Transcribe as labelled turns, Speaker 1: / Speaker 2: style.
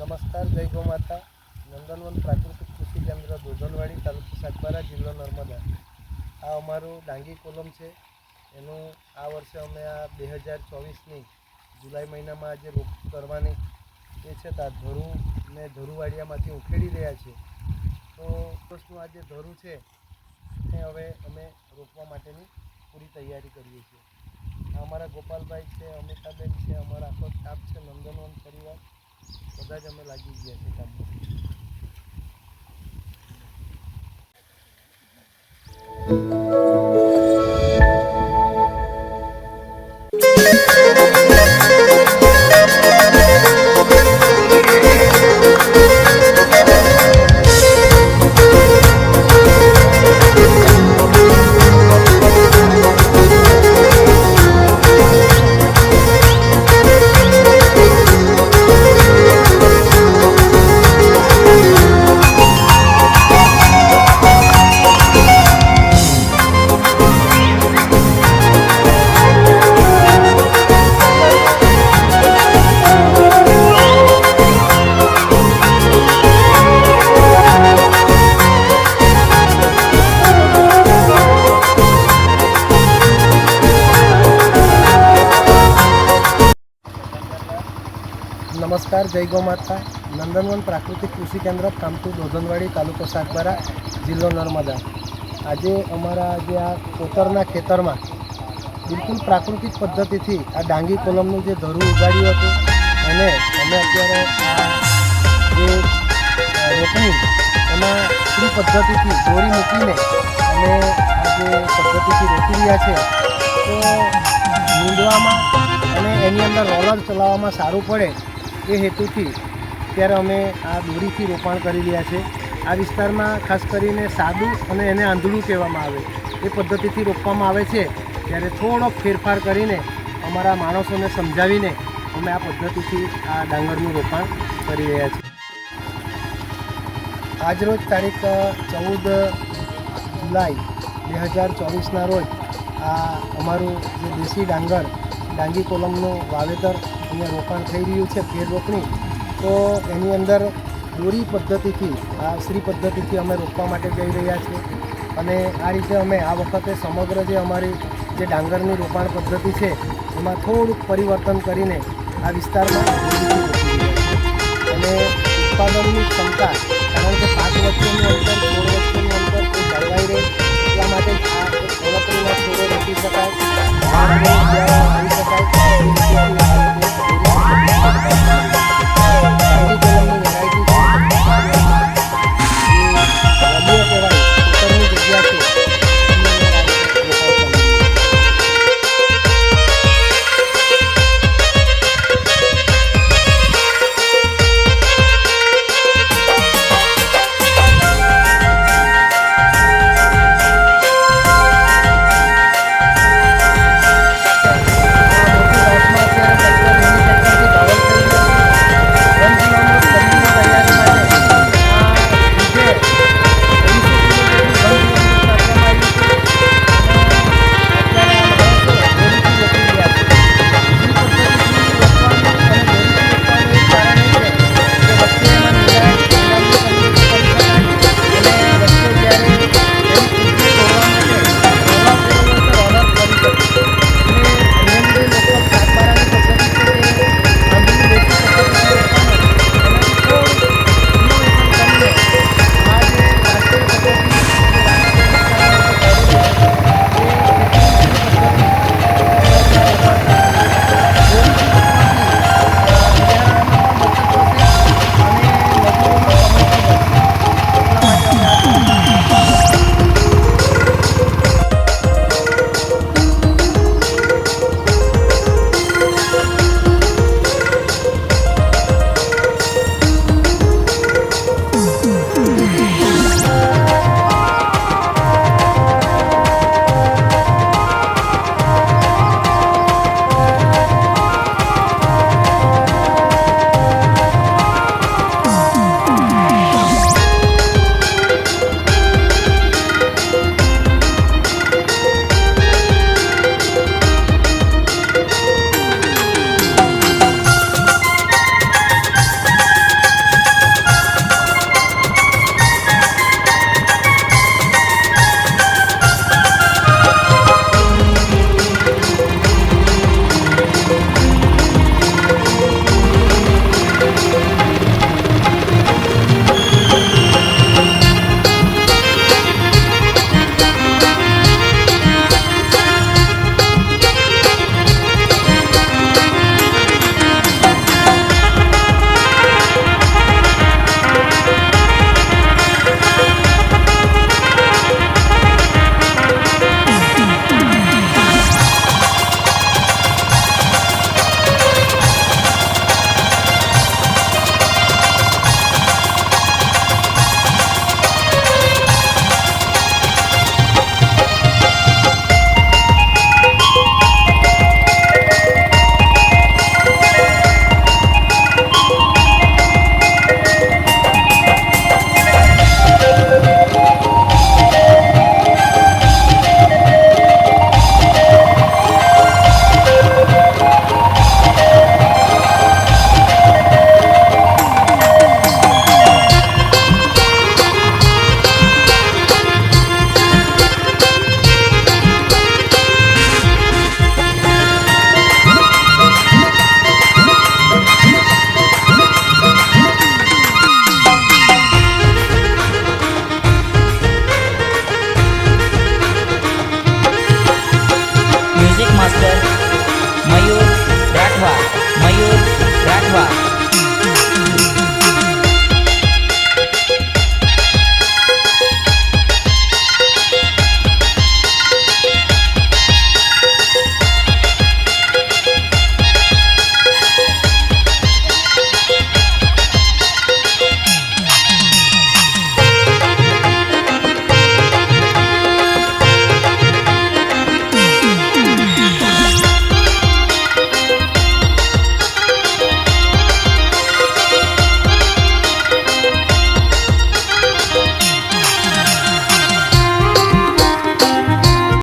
Speaker 1: નમસ્કાર, જય ગૌ માતા. નંદનવન પ્રાકૃતિક કૃષિ કેન્દ્ર દોધનવાડી, તાલુકો સાગબારા, જિલ્લો નર્મદા. આ અમારું ડાંગી કોલમ છે. એનું આ વર્ષે અમે આ 2024ની જુલાઈ મહિનામાં આજે રોપ કરવાની એ છે. ત્યાં ધરું ને ધરુવાડિયામાંથી ઉખેડી રહ્યા છે. તો વર્ષનું આ જે ધરું છે એ હવે અમે રોપવા માટેની પૂરી તૈયારી કરીએ છીએ. અમારા ગોપાલભાઈ છે, અમિતાબેન છે, અમારા આખો સ્ટાફ છે, નંદનવન પરિવાર બધા જ અમે લાગી ગયા છે કામમાં. નમસ્કાર, જય ગૌ માતા. નંદનવન પ્રાકૃતિક કૃષિ કેન્દ્ર કામઠુ દોધનવાડી, તાલુકો સાગબારા, જિલ્લો નર્મદા. આજે અમારા જે આ કોતરના ખેતરમાં બિલકુલ પ્રાકૃતિક પદ્ધતિથી આ ડાંગી કોલમનું જે ધરું ઉગાડ્યું હતું અને અમે અત્યારે આ જે રોપણી એમાં શ્રી પદ્ધતિથી દોરી મૂકીને અમે આ જે પદ્ધતિથી રોપી રહ્યા છે. તો નીંદવામાં અને એની અંદર રોલર ચલાવવામાં સારું પડે એ હેતુથી ત્યારે અમે આ દોરીથી રોપાણ કરી રહ્યા છે. આ વિસ્તારમાં ખાસ કરીને સાદું અને એને આંધળું કહેવામાં આવે એ પદ્ધતિથી રોપવામાં આવે છે. ત્યારે થોડોક ફેરફાર કરીને અમારા માણસોને સમજાવીને અમે આ પદ્ધતિથી આ ડાંગરનું રોપાણ કરી રહ્યા છીએ. આજરોજ તારીખ 14 જુલાઈ 2024ના રોજ આ અમારું જે દેશી ડાંગી કોલમનું વાવેતર અહીંયા રોપાણ થઈ રહ્યું છે, ફેર રોપણી. તો એની અંદર દોરી પદ્ધતિથી આ શ્રી પદ્ધતિથી અમે રોપવા માટે જઈ રહ્યા છીએ. અને આ રીતે અમે આ વખતે સમગ્ર જે અમારી જે ડાંગરની રોપાણ પદ્ધતિ છે એમાં થોડુંક પરિવર્તન કરીને આ વિસ્તારમાં